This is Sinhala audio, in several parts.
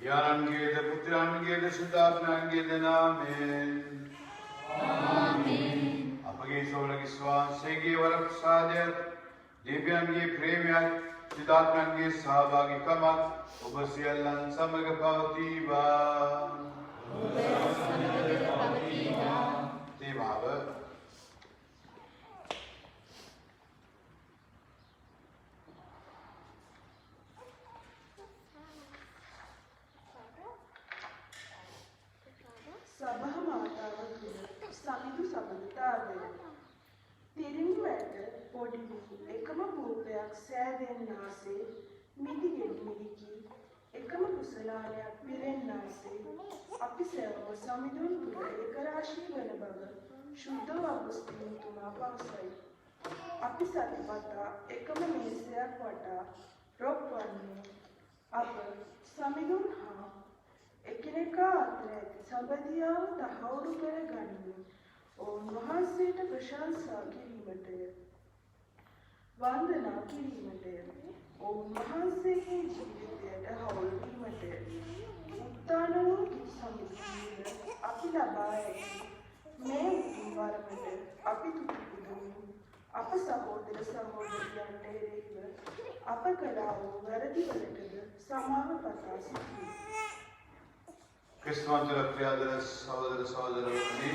यानंगेद पुत्रांगेद शुद्धात्मांगेद नामेन आमीन अपगे सोलग स्वासेगे वरप्रसादयत दिव्यांगे प्रेमयत शुद्धात्मांगे सहभागिकमत उपसियल्लं समग भवतीवा ते भाव සභා මාතාව තුළ සමිඳු සබඳතාවය තිරින්වැට පොඩි එකම භූතයක් සෑදෙන්නාසේ මිදිගෙඩි එකම කුසලානයක් පිරෙන්නාසේ අපි සෑම සමිඳුන් තුළ ඒකරාශී වන බව ශුද්ධ අගුස්තින්තුමා පවසයි. අපි සතිපතා එකම මේසයක් වටා රොක් වන්නේ අප සමිඳුන් හා එකිනෙකා අතර ඇති සබඳියාව තහවුරු කර ගනිමින් ඔවුන් වහන්සේට ප්‍රශංසා කිරීමටය. වන්දනා කිරීමටය. ඔවුන් වහන්සේගේ ජීවිතයට හවුල් වීමටය. උත්තාන වූ සමිතිය අපි ලබා ඇති මේ උතුම් වරමට අපි තුති පුදමු. අප සහෝදර සහෝදරියන්ට එරෙහිව අප කළා වූ වැරදිවලටද සමාව පතා සිටිමු. क्रिस्तवंत प्रियादर सहोदर सहोदरी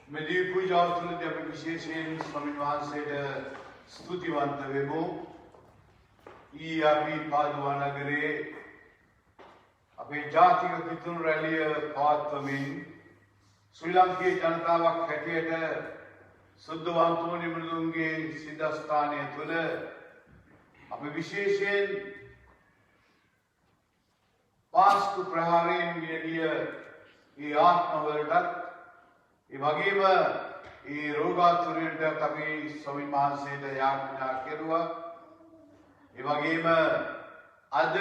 मेरी पूजा तुलते अपने विशेषेन स्वामी वහන්සේට ස්තුතිවන්ත වෙමු. ඊ අපි පාදුවා නගරේ අපේ ජාතික පිතුරු රැළිය පවත්වමින් ශ්‍රී ලංකේ ජනතාවක් හැටියට සුද්ධවන්තෝනි මෘදුන්ගේ සිද්ධාස්ථානය තුළ අපි විශේෂයෙන් පාස්කු ප්‍රහාරයෙන් මියගිය ඒ ආත්මවලටත් ඒ වගේම ඒ රෝගාතුරයන්ට අපි ස්වාමීන් වහන්සේට යාඥා කෙරුවා. ඒ වගේම අද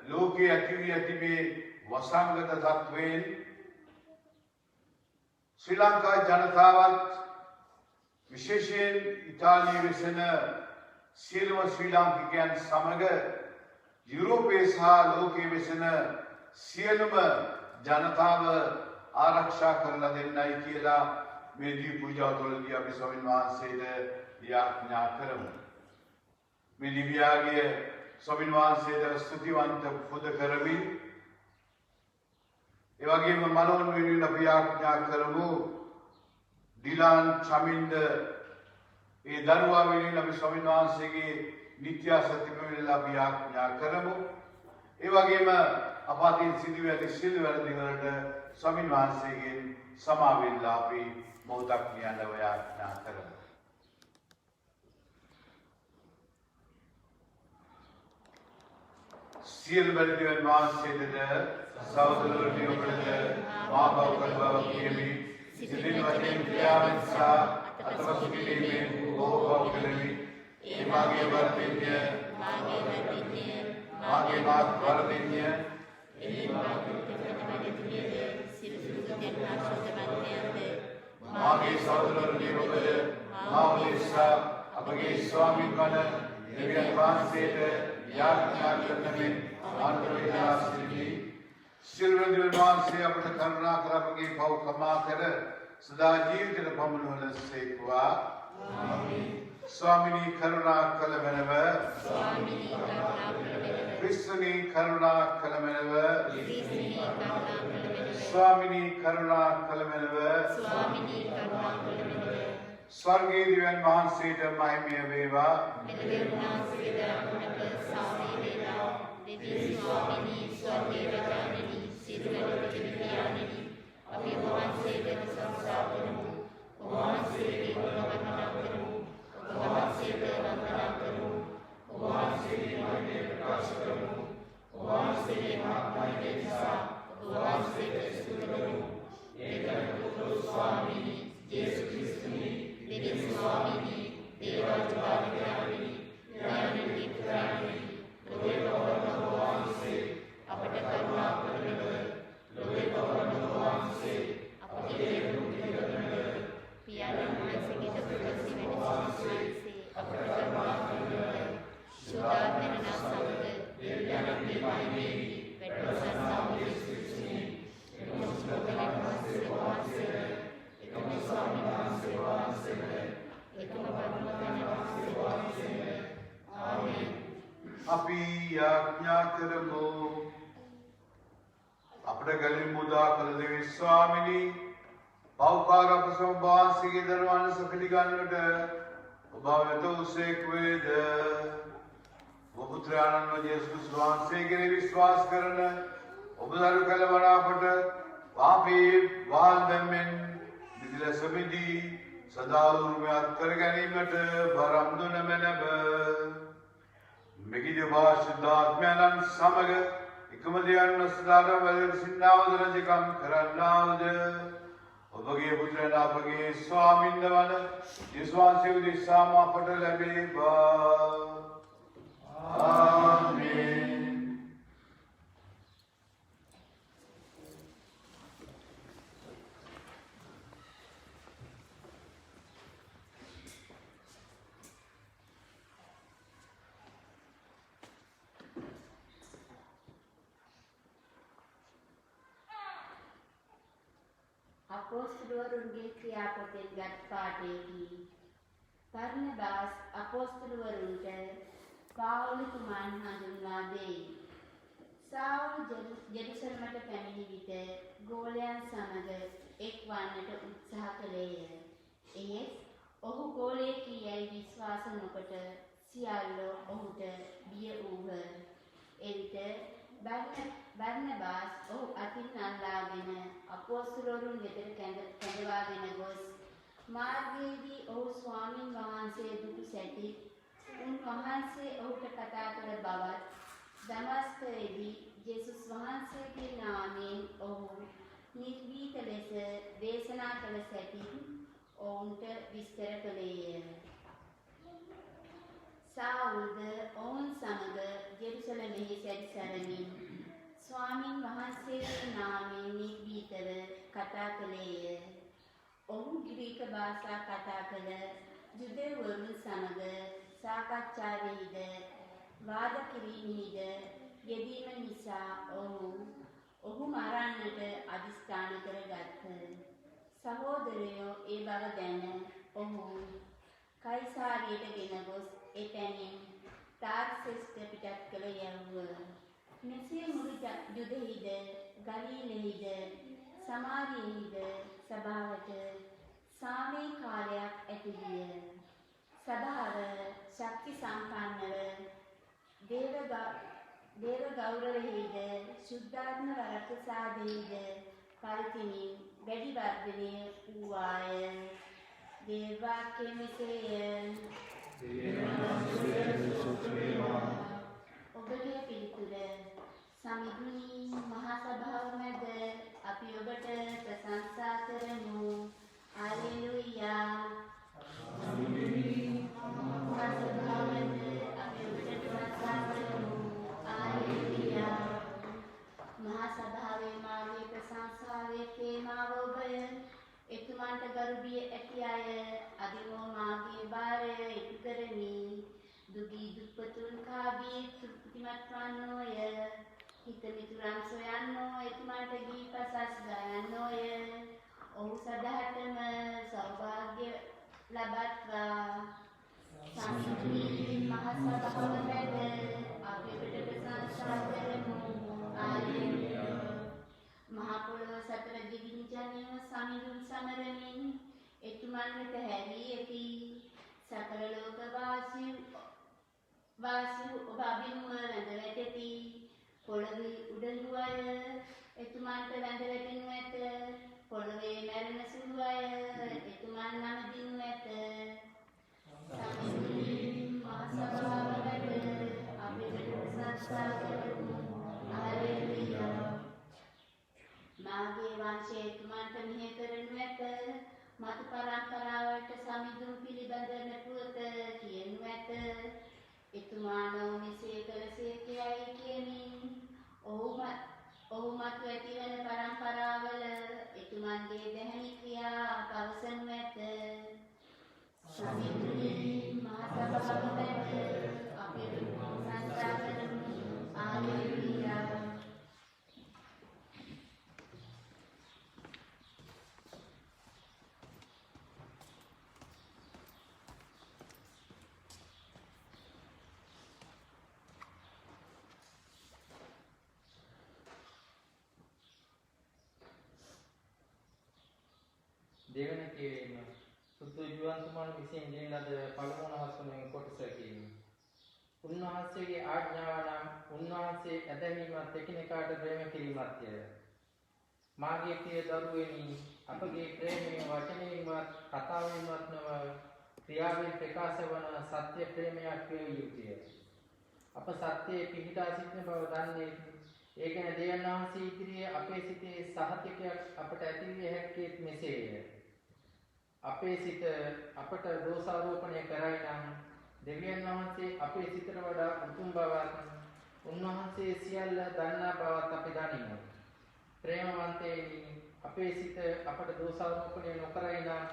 ලෝකයේ ඇති වී ඇති මේ වසංගත තත්වයෙන් ශ්‍රී ලංකා ජනතාවත් විශේෂයෙන් ඉතාලියේ වෙසෙන සියලුම ශ්‍රී ලාංකිකයන් සමග यूरोपीय सह लोके वेसन සියලුම ජනතාව ආරක්ෂා කරලා දෙන්නයි කියලා මේ දී පූජාව තුළදී අපි ස්වාමීන් වහන්සේට යාඥා කරමු. මේ දිව්‍යාගය ස්වාමීන් වහන්සේට ස්තුතිවන්ත පුද කරමින් ඒ වගේම මනෝන් වෙනුවෙන් අපි යාඥා කරමු. ඩිලාන් චමින්ද ඒ දරුවා වෙනුවෙන් අපි ස්වාමීන් වහන්සේගේ නිත්‍ය සත්‍යපෙළලා අපි යාඥා කරමු. ඒ වගේම අපාතින් සිදුව ඇති සිල් වැරදි වලට ස්වාමීන් වහන්සේගෙන් සමා වෙලා අපි මොහොතක් නියඬව යාඥා කරමු. සිල් වැරදිවන් වහන්සේට සහෝදරයනි ඔබට මාබව කරබව කියමි. සිතින් වශයෙන් ක්‍රියාවෙන් සහ අතවසු කිරීමෙන් බොහෝ කලමි. ඒ මාගේ වර්ධින්‍ය මාගේ මාත් වර්ධින්‍ය ඒ මාගේ සහෝදරයනි ඔබට මාවේසා අපගේ ස්වාමීන් වහන්සේ දෙවියන් වහන්සේට යාඥා කරනමින් ආන්තරේලා සිටි සිල්වන්දි වහන්සේ අපට කරුණා කර අපගේ පව් කමා කර සදා ජීවිතේ පමුණුවන සේක්වා. ආමීන්. स्वामिनी करुणा कलमेनव क्रिस्तनी करुणा कलमेनव स्वामिनी करुणा कलमेनव स्वर्गीय दिव्यन वහන්සේට මහිමය වේවා. අපි යාඥා කරමු. අපට ගලින් මුදා කළ දෙවි ස්වාමිනී පෞකාර අප සම්භාසිගේ දරුවන් සපිලිගන්නට ඔබ වෙත උසෙක් වේද. ඔබ පුත්‍රයාණන් යේසුස් වහන්සේගේ විශ්වාස කරන ඔබ දරු කළ වඩාපට පාපී වාල් දැම්මෙන් නිදිලස මිදී සදා උරුමයක් කර ගැනීමට වරම් දුන මැනව. මෙගිද වාශුද්ධාත්මයන්න් සමග එකම දෙයන් සදාට වැඩ සින්නාවද රජකම් කරන්නාවද ඔබගේ පුත්‍රයන් අපගේ ස්වාමින්ද වන යේසුස් වහන්සේ උදෙසාම අපට ලැබේවා. ආමේන්. අපොස්තලවරුන්ගේ ක්‍රියාපොතෙන් ගත් පාඩයේදී බර්නබාස් අපොස්තලවරුන්ට පාවුලතුමන් හඳුන්වා දෙයි. සාවුල් ජෙරුසලමට පැමිණි විට ගෝලයන් සමග එක්වන්නට උත්සාහ කළේය. එහෙත් ඔහු ගෝලයෙකි යැයි විශ්වාස නොකොට සියල්ලෝ ඔහුට බිය වූහ. එවිට බර්නබාස් ඔහු අතින් අල්ලාගෙන අපොස්තලවරුන් වෙතට කැඳවාගෙන ගොස් මාර්ගයේදී ඔහු ස්වාමින් වහන්සේ දුටු සැටි උන්වහන්සේ ඔහුට කතා කළ බවත් දමස්කයේදී යේසුස් වහන්සේගේ නාමයෙන් ඔහු නිර්භීත ලෙස දේශනා කළ සැටි ඔවුන්ට විස්තර කළේය. සාවුල්ද ඔවුන් සමග ජෙරුසලමෙහි සැරිසරමින් ස්වාමින් වහන්සේගේ නාමයෙන් නිර්භීතව කතා කළේය. ඔහු ග්‍රීක භාෂා කතා කළ ජුදෙව්වරුන් සමග සාකච්ඡාවෙහිද වාද කිරීමෙහිද යෙදීම නිසා ඔහු මරන්නට අධිෂ්ඨාන කරගත්හ. සහෝදරයෝ ඒ බව දැන ඔහු කයිසාරියට ගෙන ගොස් එතැනින් තාර්සෙස්ට පිටත් කළ යැව්ව. මෙසේ මුළු යුදෙහිද ගලීලෙහිද සමාරියෙහිද සභාවට සාමය කාලයක් ඇති විය. සභාව ශක්ති සම්පන්නව දේව ගෞරවයෙහිද ශුද්ධාත්ම වරප්‍රසාදයෙහිද පරිතිමින් වැඩි වර්ධනය වූවාය. දේවාක්‍ය මෙසේය. ඔබගේ පිළිතුර සමිඳුනි මහා සභාව මැද අපි ඔබට ප්‍රශංසා කරමු. හලෙලුයා. මහා සභාව මැද අපි ඔබට ප්‍රශංසා කරමු. හලෙලුයා. මහා සභාවේ මාගේ ප්‍රශංසාවේ තේමාව ඔබය. එතුමන්ට ගරුබිය ඇති අය අදිමෝ මාගේ භාරය ඉටු කරමි. දුගී දුප්පතුන් කාබී තෘප්තිමත් වන්නෝය. හිත මිතුරන් සොයන්නෝ එතුමන්ට ගී පසස් ගයන්නෝය. ඔහු සදහටම සෞභාග්‍ය ලබත්වා. සම්පූර්ණ මහා සභාව මැද අපි ඔබට ප්‍රශංසා කරමු. හලෙලුයා. මහා පොළොව සතර දිගින් ජනේව සමිඳුන් සමරමින් එතුමන් වෙත හැරී ඇති. සකල ලෝක වාසී ඔබ අභිමුව වැඳ වැටෙති. පොළොවේ උඩඟු අය එතුමන්ට වැඳ වැටෙනු ඇත. පොළොවේ මැරෙන සුළු අය එතුමන් නමදිනු ඇත. සමිඳුනි මහා සභාව මැද අපි ඔබට ප්‍රශංසා කරමු. හලෙලුයා. මාගේ වංශය එතුමන්ට මෙහෙ කරනු ඇත. මතු පරම්පරාවට සමිඳුන් පිළිබඳ පුවත කියනු ඇත. එතුමා නොමෙසේ කළසේ කියයි කියමින් ඔහු මතු ඇතිවන පරම්පරාවල එතුමන්ගේ දැහැමි ක්‍රියා පවසනු ඇත. සමිඳුනි මහා සභාව මැද අපි ප්‍රශංසා කරමු. හලෙලුයා. දෙවෙනි කියවීම සුදු ජුවන්තුමාණන් විසින් ලියන ලද පළමුවන හසුනෙන් කොටසකින් උන්වහන්සේගේ ආඥාව නම් උන්වහන්සේ ඇදහිීමත් එකිනෙකාට ප්‍රේම කිරීමත්ය. මාගේ ප්‍රිය දරුවනි, අපගේ ප්‍රේමය වචනයෙන්වත් කතාවෙන්වත් නොව ක්‍රියාවෙන් ප්‍රකාශ වන සත්‍ය ප්‍රේමයක් වේ යුතුය. අප සත්‍යයේ පිහිටා සිටින බව දන්නේ ඒ ගැන දෙවියන් වහන්සේ ඉදිරියේ අපේ සිතේ සහතිකයක් අපට ඇති විය හැක්කේ මෙසේය. අපේ සිත අපට දෝෂාරෝපණය කරයි නම් දෙවියන් වහන්සේ අපේ සිතට වඩා උතුම් බවත් උන්වහන්සේ සියල්ල දන්නා බවත් අපි දනිමු. ප්‍රේමවන්තයනි, අපේ සිත අපට දෝෂාරෝපණය නොකරයි නම්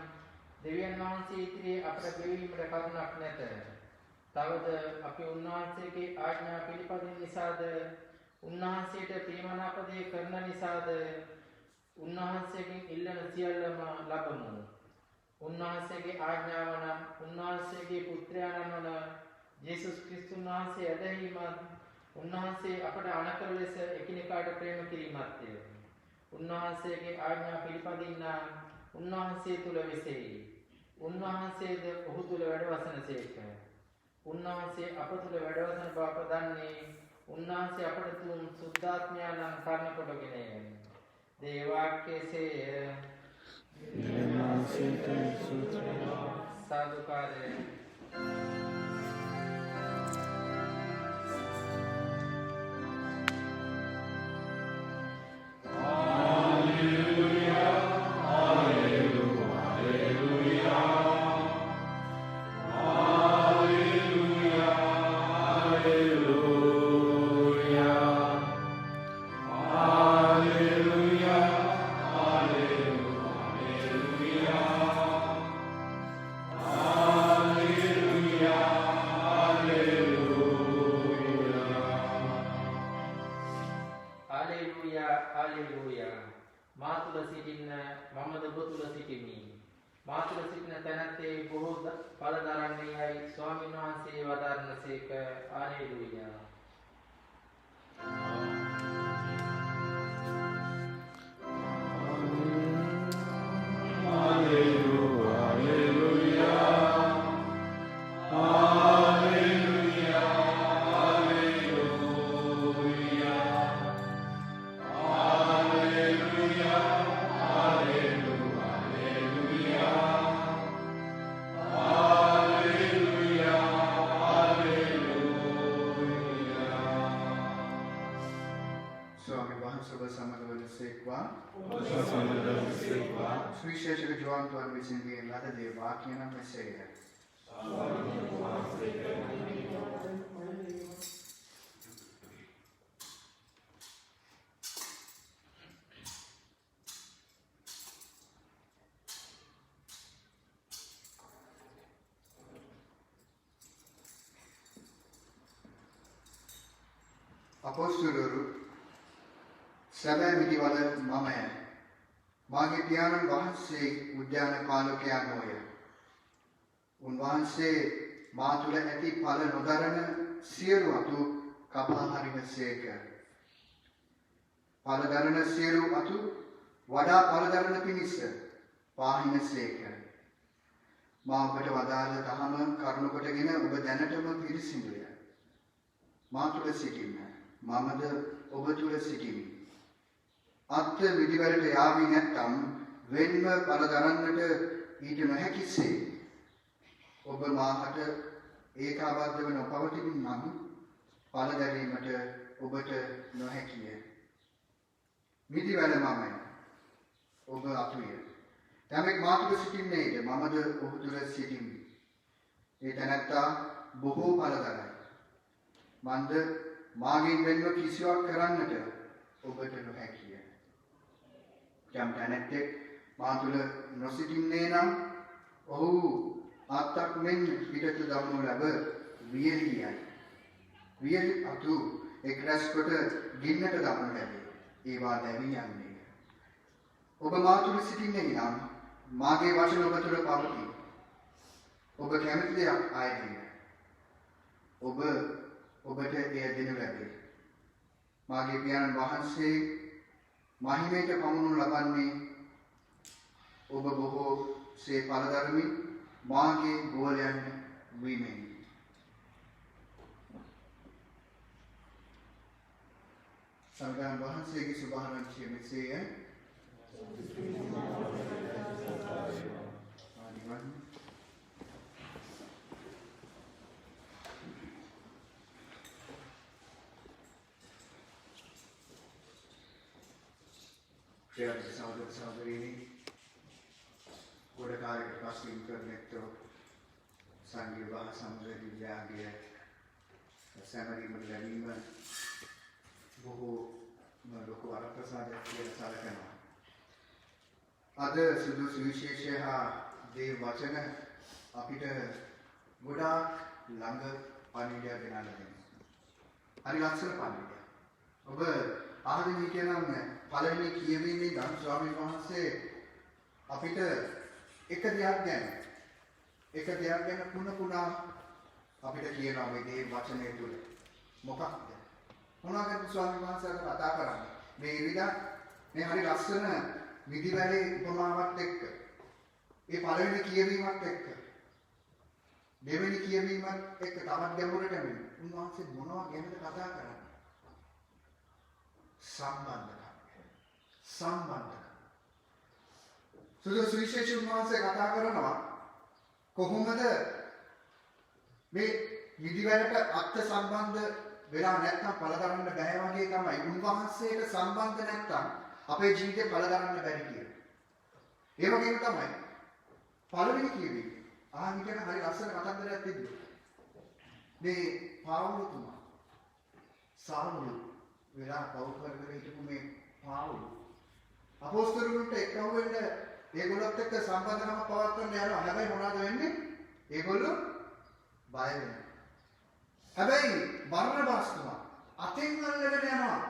දෙවියන් වහන්සේ ඉදිරියේ අපට ගෙවීමට කරුණක් නැත. තවද අපි උන්වහන්සේගේ ආඥා පිළිපදින නිසාද, උන්වහන්සේට ප්‍රියමනාප දේ කරන නිසාද උන්වහන්සේගෙන් ඉල්ලන සියල්ලම ලබමු. උන්වහන්සේගේ ආඥාව නම් උන්වහන්සේගේ පුත්‍රයාණන් වන යේසුස් ක්‍රිස්තුස් වහන්සේ ඇදහිීමත් උන්වහන්සේ අපට අනකර ලෙස එකිනෙකාට ප්‍රේම කිරීමත්ය. උන්වහන්සේගේ ආඥා පිළිපදින්නා උන්වහන්සේ තුල වෙසෙයි. උන්වහන්සේද ඔහු තුල වැඩවසනසේක. උන්වහන්සේ අප තුල වැඩවසන බව අප දන්නේ උන්වහන්සේ අපට තුන් සුද්ධාත්මයන් කර්ණ කොටගෙනය. දේවාක්‍යසේ සාදුකාරය. අපොස්තුලරු සැබෑ මිදිවල මමය. මාගේ පියාණන් වහන්සේ උද්‍යාන පාලකයා නොය. උන්වහන්සේ මා තුළ ඇති ඵල නොදරන සියලු අතු කපා හරිනසේක. ඵල දරන සියලු අතු වඩා ඵල දරන පිණිස පාහිනසේක. මා ඔබට වදාළ දහම කරුණ කොටගෙන ඔබ දැනටම පිරිසිදුය. මා තුළ සිටින්න. මමද ඔබ තුළ සිටිමි. අත් විදිවලට යාවි නැත්නම් වෙන්ව ඵල දරන්නට ඊට නොහැකිසේ. ඔබ මාහට ඒකාබද්ධව නොපවතින නම් ඵල දැරීමට ඔබට නොහැකිය. විදිවල මමයි. ඔබ අතුය. යමෙක් මා තුළ සිටින්නේද මමද ඔහු තුළ සිටිමි. ඒ තැනැත්තා බොහෝ ඵල දරයි. මන්ද මාගෙන් වෙන්ව කිසිවක් කරන්නට ඔබට නොහැකිය. යම් තැනැත්තෙක් මා තුළ නොසිටින්නේ නම් ඔහු අත්තක් මෙන් පිටත දමනු ලැබ වියලියයි. වියලි අතු එක් රැස් කොට ගින්නට දමනු ලැබේ. ඒවා දැවී යන්නේ. ඔබ මා තුළ සිටින්නේ නම් මාගේ වචන ඔබ තුළ පවතී. ඔබ කැමති දෙයක් ආයෙත් ඔබට එය දෙනු ලැබේ. මාගේ පියාණන් වහන්සේ මහිමයට පමුණු ලබන්නේ ඔබ බොහෝ සේ පළදරමින් මාගේ ගෝලයන් වීමෙන් සංඝයාන් වහන්සේගේ සුභාරංචිය මෙසේය. ආදිවන් ප්‍රිය සහෝදර සහෝදරීනි, ගොඩකාරයකට පස්සින් කරනෙක්තෝ සංඝ විවාහ සම්බන්ධ විද්‍යාගය සැමරීමට ලැබීම බොහෝ ලොකු වරප්‍රසාදයක් කියලා සැලකනවා. අද සුදු සුවිශේෂය හා දේ වචන අපිට ගොඩාක් ළඟ පණිවිඩයක් ගෙනල්ලා දෙනවා. හරි ලස්සන පණිවිඩයක්. ඔබ අහගෙන හිටියනම් පළවෙනි කියවීමේ ගම් ස්වාමීන් වහන්සේ අපිට එක දෙයක් ගැන පුණා අපිට කියනවා මේ දේ වචනය තුල. මොකක්ද? මොනවාද ස්වාමීන් වහන්සේ කතා කරන්නේ? මේ ඉරිදා මේ හරි ලස්සන විදිවැලේ උපමාවත් එක්ක, ඒ පළවෙනි කියවීමත් එක්ක, දෙවෙනි කියවීමත් එක්ක තවත් ගැඹුරට යමින් උන්වහන්සේ මොනවා ගැනද කතා කරන්නේ? සම්බන්ධකම්. සුදු සුවිශේෂ උන්වහන්සේ කතා කරනවා කොහොමද මේ විදිවැලට අර්ථ සම්බන්ධ වෙලා නැත්නම් පළදරන්න බෑ වගේ තමයි උන්වහන්සේට සම්බන්ධ නැත්නම් අපේ ජීවිතේ පළදරන්න බැරි කියලා. ඒ වගේම තමයි පළවෙනි කියවීම. ආනිකන හරි ලස්සන කතන්දරයක් තිබ්බා. මේ පාවුලුතුමා සාමුළු වෙලා පවු කරගෙන හිටපු මේ පාවුලු අපොස්තලුන්ට එක්ව වෙන්න ඒගොල්ලොත් එක්ක සම්බන්ධකම පවත්වන්න යනවා. හැබැයි මොනවද වෙන්නේ? ඒගොල්ලෝ බය වෙනවා. හැබැයි බර්ණබාස්තුමා අතෙන් අල්ලගෙන යනවා.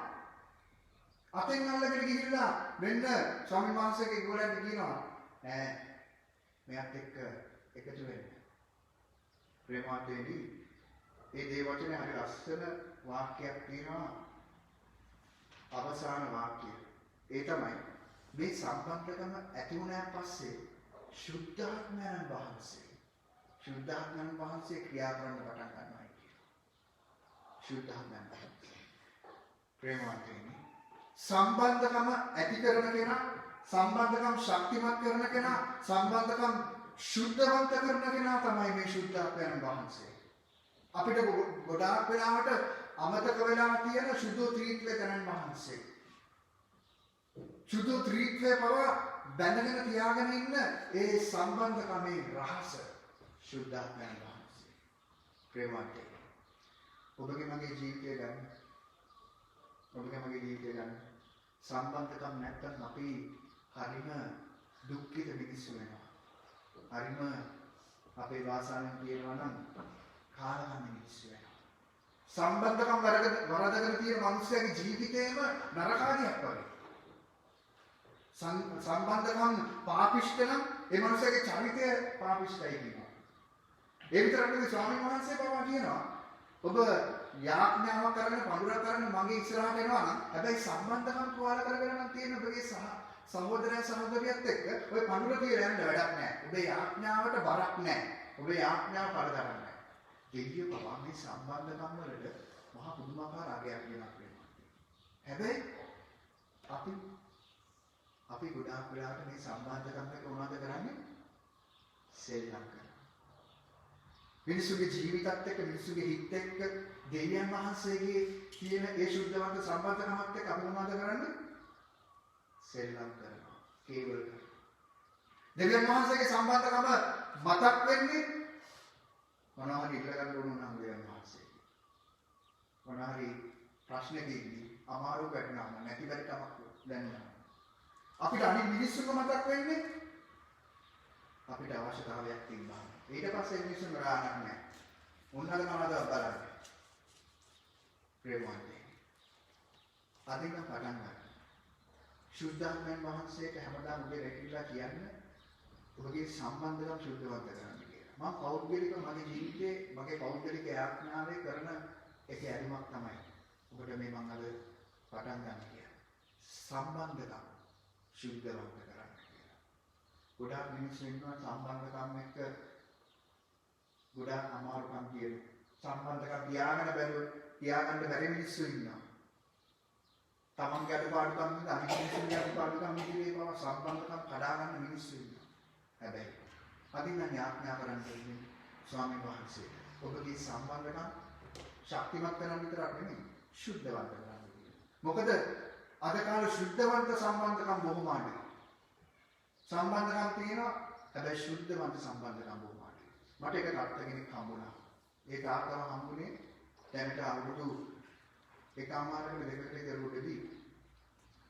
අතෙන් අල්ලගෙන ගිහිල්ලා මෙන්න ස්වාමීන් වහන්සේගේ ගෝලයන්ට කියනවා නෑ මෙයාත් එක්ක එකතු වෙන්න. ප්‍රේමාවතේදී ඒ දේ වචනේ හරි ලස්සන වාක්‍යයක් තියෙනවා. අවසාන වාක්‍යය. ඒ තමයි මේ සම්බන්ධකම ඇති වුණාන් පස්සේ ශුද්ධාත්මයන් වහන්සේ ක්‍රියා කරන්න පටන් ගන්නවා. ශුද්ධාත්මයන් වහන්සේ ප්‍රේමවන්තයිනි. සම්බන්ධකම ඇති කරන කෙනා, සම්බන්ධකම් ශක්තිමත් කරන කෙනා, සම්බන්ධකම් ශුද්ධවන්ත කරන කෙනා තමයි මේ ශුද්ධාත්මයන් වහන්සේ. අපිට ගොඩාක් වෙලාවට අමතක වෙලා තියෙන සුදු ත්‍රිත්වය ගණන් වහන්සේ. සුදු ත්‍රිත්වය පව බැඳගෙන තියාගෙන ඉන්න ඒ සම්බන්ධකමේ රහස ශුද්ධාත්මයන් වහන්සේ. ප්‍රේමවන්තයි. ඔබගේ මගේ ජීවිතය ගන්න. සම්බන්ධකම් නැත්නම් අපි හරිම දුක්ඛිත මිනිස්සු වෙනවා. හරිම අපේ භාෂාවෙන් කියනවා නම් කාලකන්ණි මිනිස්සු වෙනවා. සම්බන්ධකම් වරදගෙන තියෙන මිනිස්යාගේ ජීවිතේම නරකාදියක් වගේ. සම්බන්ධකම් පාපිෂ්ඨ නම් ඒ මිනිස්යාගේ චරිතය පාපිෂ්ඨයි කියනවා. ඒ විතරක් නෙවෙයි ස්වාමීන් වහන්සේ පවා කියනවා ඔබ යාඥාව කරගෙන පඳුරක් කරගෙන මගේ ඉස්සරහට එනවා නම් හැබැයි සම්බන්ධකම් තුවාල කරගෙන නම් තියෙන ඔබගේ සහෝදරයා සහෝදරියත් එක්ක ඔය පඳුර තියලා යන්න වැඩක් නැහැ. ඔබේ යාඥාවට බරක් නැහැ. ඔබේ යාඥාව පළදරන්නේ නැහැ. දෙවියෝ පවා මේ සම්බන්ධකම් වලට මහා පුදුමාකාර අගයක් වෙනවා. හැබැයි අපි ගොඩාක් වෙලාවට මේ සම්බන්ධකම් එක්ක මොනවද කරන්නේ? සෙල්ලම් කරනවා. මිනිසුගේ ජීවිතත් එක්ක මිනිසුගේ හිත එක්ක දෙවියන් වහන්සේගේ තියෙන ඒ ශුද්ධවන්ත සම්බන්ධකමත් එක්ක අපි මොනවද කරන්නේ? සෙල්ලම් කරනවා. කේවල කරනවා. දෙවියන් වහන්සේගේ සම්බන්ධකම මතක් වෙන්නේ මොනවා හරි ඉල්ල ගන්න ඕන නම් දෙවියන් වහන්සේ. මොනවා හරි ප්‍රශ්නකෙදී අමාරු වැටෙනවා නැති බැරි කමක් දැනෙනවා. අපිට අනිත් මිනිස්සුන්ව මතක් වෙන්නේ අපිට අවශ්‍යතාවයක් තිබ්බා. ඊට පස්සේ මිනිස්සුන් රාණක් නැහැ. උන්වහන්සේ මොනවද බලන්නේ? ප්‍රේමවන්තයි. අදින පටන් ගන්න. ශුද්ධාත්මයන් වහන්සේට හැමදාම උදේ රැකිලා කියන්නේ ඔබගේ සම්බන්ධකම් ශුද්ධවන්ත කරන්න කියලා. මම පෞද්ගලික මගේ ජීවිතේ මගේ පෞද්ගලික යාඥාවේ කරන එක ඇරුමක් තමයි. ඔබට මේ මම අද පටන් ගන්න කියලා. සම්බන්ධකම් ශුද්ධවන්ත කරන්න කියලා. ගොඩාක් මිනිස්සු ඉන්නවා සම්බන්ධකම් එක්ක ගොඩාක් අමාරුකම් කියන සම්බන්ධකම් තියාගන්න බැරි මිනිස්සු ඉන්නවා. තමන්ගේ අඩුපාඩුකම් නිසා අනිත් මිනිස්සුන්ගේ අඩුපාඩුකම් විදිහේ බව සම්බන්ධකම් කඩා ගන්න මිනිස්සු ඉන්නවා. හැබැයි අදින්න ඥාඥා කරන්නේ ස්වාමීන් වහන්සේ ඔබගේ සම්බන්ධකම් ශක්තිමත් කරන විතරක් නෙමෙයි ශුද්ධවන්ත කරන්න කියලා. මොකද අද කාලේ ශුද්ධවන්ත සම්බන්ධකම් බොහොම අඩුයි. සම්බන්ධකම් තියෙනවා හැබැයි ශුද්ධවන්ත සම්බන්ධකම් බොහොම අඩුයි. මට එක තාත්තා කෙනෙක් හම්බුණා. ඒ තාත්තම හම්බුනේ දැනට අවුරුදු එකමාරකට දෙකකට දරුවෙකදී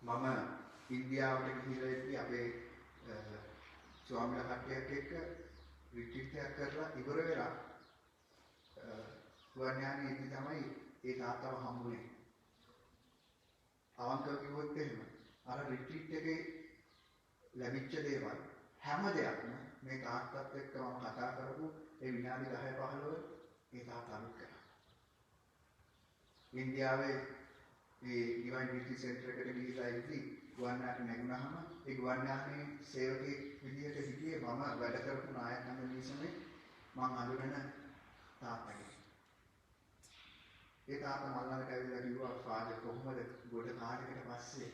මම ඉන්දියාවට ගිහිල්ලා ඉති අපේ ස්වාමීලා කට්ටියක් එක්ක රිට්‍රීට් එකක් කරලා ඉවර වෙලා ගුවන්යානේදී තමයි ඒ තාත්තව හම්බුනේ. අවංකව කිව්වොත් එහෙම අර රිට්‍රීට් එකේ ලැබිච්ච දේවල් හැම දෙයක්ම මේ තාත්තත් එක්ක මම කතා කරපු ඒ විනාඩි 10 15 ඒ තාත්තා අනුත් කරා. ඉන්දියාවේ ඒ ඩිවයින් බියුටි සෙන්ටර් එකට ගිහිල්ලා ඉඳි ගුවන්යානට නැගුණාම ඒ ගුවන්යානයේ සේවකයෙක් විදියට හිටියේ මම වැඩ කරපු නායකයන් මිනිස්සුනේ මම අඳුරන තාත්තගේ. ඒ තාත්තා මල්ලකට ඇවිල්ලා කිව්වා ෆාදර් කොහොමද ගොඩ කාලයකට පස්සේ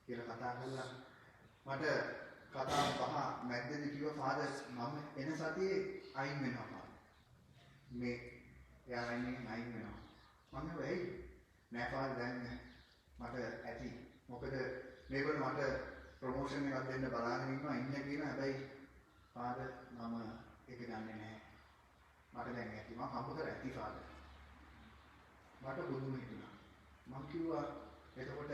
කියලා කතා කළා. මට කතා පහ මැද්දේදී කිව්වා ෆාදර් මම එන සතියේ අයින් වෙනවා. මේ යාළුවනේ අයින් වෙනවා. මම වෙයි නෑ ෆාදර් දැන් මට ඇති. මොකද මේගොල්ලෝ මට ප්‍රොමෝෂන් එකක් දෙන්න බලාගෙන ඉන්නවා ඉන්න කියන හැබැයි ෆාදර් මම ඒක දන්නේ නැහැ. මට දැන් ඇති මම හම්බ කර ඇති ෆාදර්. මට බුදුම හිතුණා. මම කිව්වා එතකොට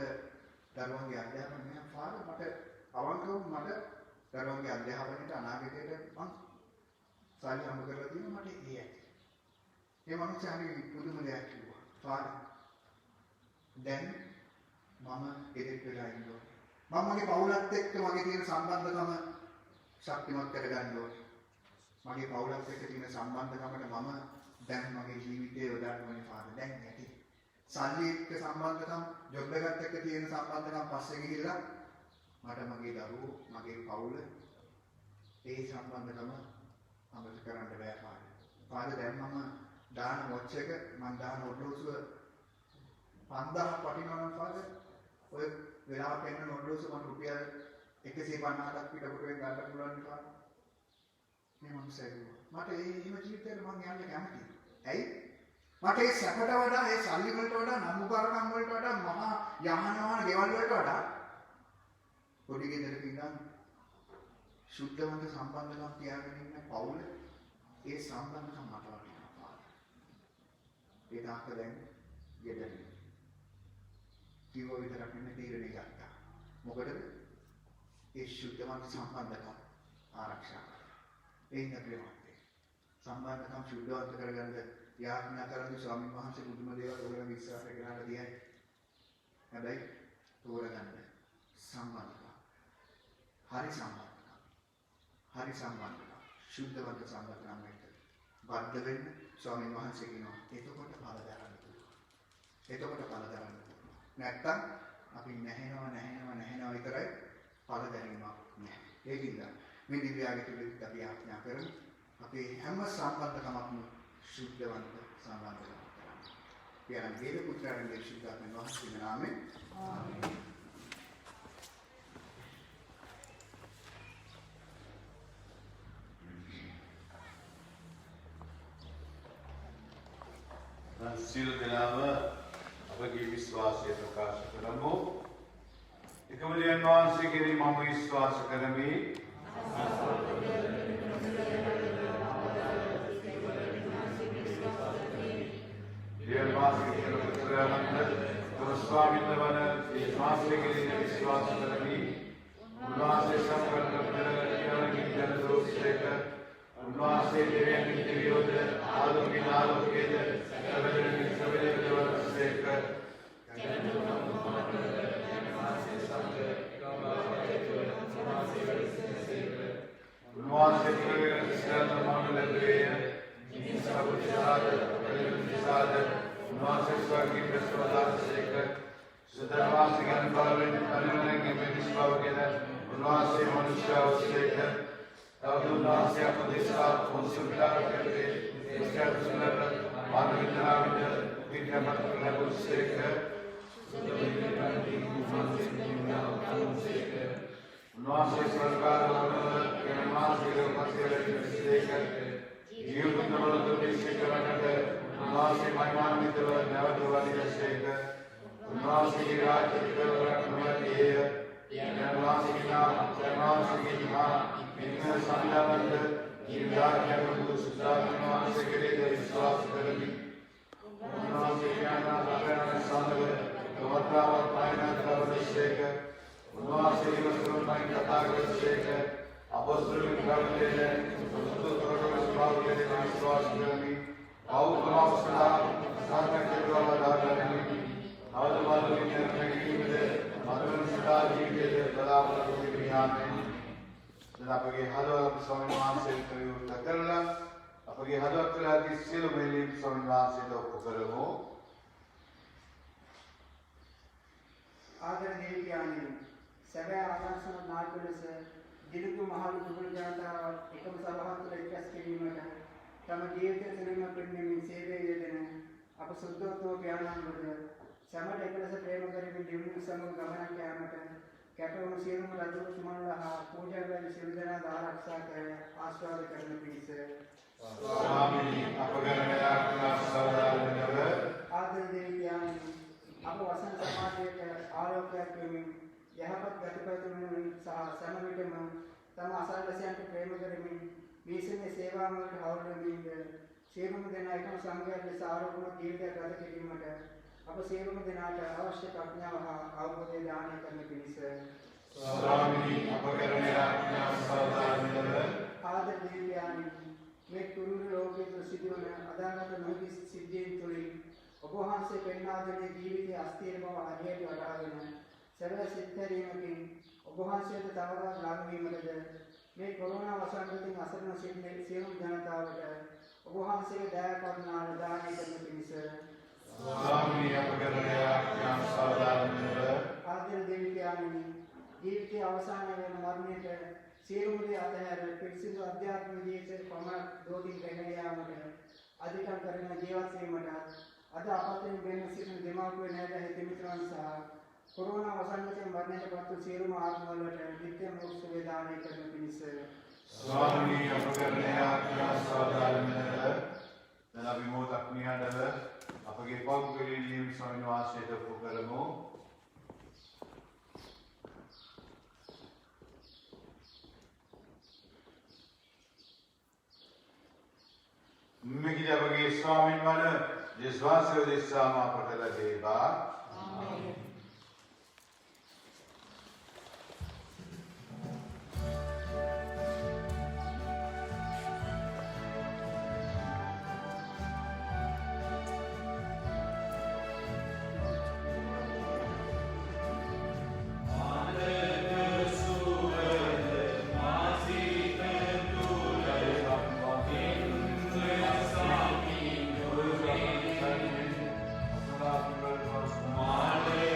දරුවන්ගේ අධ්‍යාපනය නෑ ෆාදර් මට අවංකවම මට දරුවන්ගේ අධ්‍යාපනයට අනාගතයට මම සල්ලි හම්බ කරලා තියෙනවා මට ඒ ඇති. ඒ මනුස්සයාගේ පුදුම දෙයක් කිව්වා. ෆාදර් දැන් මම එදෙත් වෙලා ඉන්නවා. මම මගේ පවුලත් එක්ක මගේ තියෙන සම්බන්ධකම ශක්තිමත් කරගන්න ඕනේ. මගේ පවුලත් එක්ක තියෙන සම්බන්ධකමට මම දැන් මගේ ජීවිතේ යොදන්න ඕනේ ෆාදර්. දැන් ඇති. සල්ලි එක්ක සම්බන්ධකම්, ජොබ් එකත් එක්ක තියෙන සම්බන්ධකම් පස්සේ ගිහිල්ලා මට මගේ දරුවෝ, මගේ පවුල ඒ සම්බන්ධකම අමතක කරන්න බෑ ෆාදර්. ෆාදර් දැන් මම දාන වොච් එක මම දාන ඔඩ්ඩෝසුව 5000ක් වටිනවා නම් ෆාදර් ඔය වෙලාව පෙන්න ඔඩ්ඩෝසුව මම රුපියල් 150ක් පිටකොටුවෙන් ගන්න පුළුවන් ෆාදර්. මේ මනුස්සයා මට ඒ ජීවිතේට මම යන්න කැමතියි. ඇයි? මට ඒ සැපට වඩා ඒ සල්ලි වලට වඩා නම්බුකාරකම් වලට වඩා මහා යහනවාන ගෙවල් වලට වඩා පොඩි ගෙදරක ඉඳන් සුද්ධවන්ත සම්බන්ධකම් තියාගෙන ඉන්න පවුල ඒ සම්බන්ධකම් මට වටිනවා ෆාදර්. ඒ තාත්තා දැන් ගෙදරින් කිව්ව විතරක් නෙමෙයි තීරණය ගත්තා. මොකටද? ඒ සුද්ධවන්ත සම්බන්ධකම් ආරක්ෂා කරන්න. ඒ ඉඳපෙවන්නේ. සම්බන්ධකම් සුද්ධවන්ත කරගන්න යාඥා කරන්නේ ස්වාමීන් වහන්සේ බුදුම දේවල් ඔයගොල්ලෝ විශ්වාස කරලා තියයි. හැබැයි තෝරගන්න සම්බන්ධකම්. හරි සම්බන්ධකම්. හරි සම්බන්ධකම්. සුද්ධවන්ත සම්බන්ධකම් එක්ක බද්ධ වෙන්න ස්වාමීන් වහන්සේ කියනවා. එතකොට ඵල දරන්න පුළුවන්. එතකොට ඵල දරන්න පුළුවන්. නැත්තම් අපි නැහෙනවා විතරයි ඵල දැරීමක් නැහැ. ඒකින්ද මේ දිව්‍යාගිත පිළිත් අපි ආඥා කරමු. අපේ හැම සම්බන්ධකමක්ම සුද්ධවන්ත සම්බන්ධකමක් කරන්න. පියාණන් වේද පුත්‍රයන්ගේ ශුද්ධාත්ම වහන්සේගේ නාමයෙන් ආමේන්. සියලු දෙනාම අපගේ විශ්වාසය ප්‍රකාශ කරමු. එකම දෙවියන් වහන්සේ කෙරෙහි මම විශ්වාස කරමි. දෙවියන් වහන්සේ කෙරෙහි පුත්‍රයාණන් ස්වාමීන් වහන්සේ කෙරෙහි විශ්වාස කරමි. උන්වහන්සේ සම්පූර්ණ පෙරහැරකින් ජන දෝෂයක උන්වහන්සේ දෙවියන්ගේ දෙවියෝද ආලෝකේ ආලෝකයේද සබලෙන් සබලෙන් දවසේක උන්වහන්සේ කෙරෙහි සියල්ල මානලදේ නිසාවුසාද පරිවිසාද උන්වහන්සේ ස්වර්ගී ප්‍රසවාසයක සුදවාසිකන් බලෙන් පරිණාමයේ මෙදිස්වවකේද उन्वासे मनुष्य अवश्यक तब उन्वासे अपदेशा उनसुविधा करके इसका सुंदर मानविता विद्या मत अवश्यक उन्वासे सरकार के निर्माण के उपस्थित जीव बुद्धवल दुर्देश करने उन्वासे महिमान्वित नवद्वारी शेख उन्वासे की राज्य के रखने उन्वासे की नाम इनमें संलग्न जिम्मेदार है वो सुधार उन्वासे के लिए विश्वास करनी उन्वासे ज्ञान आधार संलग्न गवर्ता और पायना द्वारी शेख उन्वासे जीवन में कथा कर शेख अपोस्तल करते हैं सुधु थोड़ा स्वभाव के लिए विश्वास करनी आओ तमाम सदा साथ के द्वारा दानी आओ वालों की निर्णय में मधुर सदा जी के सदा प्रभु के ज्ञान में आपके हलो स्वामीमान से प्रयोग करला आपके हलो अकलाती सिल मेली स्वामीमान से तो करो ආදරණීය ඥානි සැබෑ ආදර්ශන නායකලස දිලුතු මහලු දුබල ජනතාව එකම සභාව තුළ එක්රැස් කිරීමට තම ජීවිතය තුළම පෙන්වීමේ සේවයේ යෙදෙන අප සුද්ධෝත්ව ඥානවල සමට එකලස ප්‍රේම කරමින් දිනුම් සමග ගමනක් යාමට කැපවුණු සියලුම රජතුමන්ලා හා පූජාවැනි සියලු දෙනා ආරක්ෂා කර ආශිර්වාද කරන පිණිස ස්වාමීනි අපගරණය ආශිර්වාද ආදරණීය ඥානි අප වසන සමාජයට ආලෝකයක් වෙමින් යහපත් ගතිපතුමින් සහ සෑම විටම තම අසල්වැසියන්ට ප්‍රේම කරමින් මේසමේ සේවාවලට හවුල් වෙමින් සියලුම දෙනා එකම සංඝයාට ලෙස ආරෝපණ ජීවිතයක් ගත කිරීමට අප සියලුම දෙනාට අවශ්‍ය ප්‍රඥාව හා අවබෝධය දානය කරන පිණිස ස්වාමීනි අපගරණය ආශිර්වාද ආදරණීය ඥානි මේ කුරුළු ලෝකයේ සිදුවන අදාළත නොහිස් සිද්ධීන් තුළින් ඔබ වහන්සේ පෙන්වා දෙන ජීවිතයේ අස්තිර බව අධ්‍යයනය වටහාගෙන සැබෑ සිත්හැරීමකින් ඔබ වහන්සේට තවදුරටත් ළඟ වීමටද මේ කොරෝනා වසංගතයෙන් අසරණ සිටින සියලු ජනතාවට ඔබ වහන්සේගේ දයා කරුණාව දානය කරන පිණිස ස්වාමීනි අපගරණය ආශිර්වාද ආදරණීය ඥානි ජීවිතයේ අවසාන වන මරණයට සියලුම දේ අතහැර පිරිසිදු අධ්‍යාත්මික ජීවිතයක පමණක් දෝතින් රැගෙන යාමට අධිකම් කරන ජීවත් වීමට අද අපතෙන් වෙන සිටින දෙමාපිය නෑදෑ හිතමිතුරන් සහ කොරෝනා වසංගතයෙන් මරණයට පත්ව සියලුම ආත්මවලට නිත්‍ය මොක්ෂ වේදානය කරන පිණිස ස්වාමීනි අපගරණය ආශිර්වාද දැන් අපි මොහොතක් නිහඬව අපගේ පෞද්ගලික ස්වාමීන් වහන්සේට පුකරමු මිගිද අපගේ ස්වාමීන් වහන්සේ විශ්වාසය දෙසාම අපට ලැබේවා ආමේන් Amen.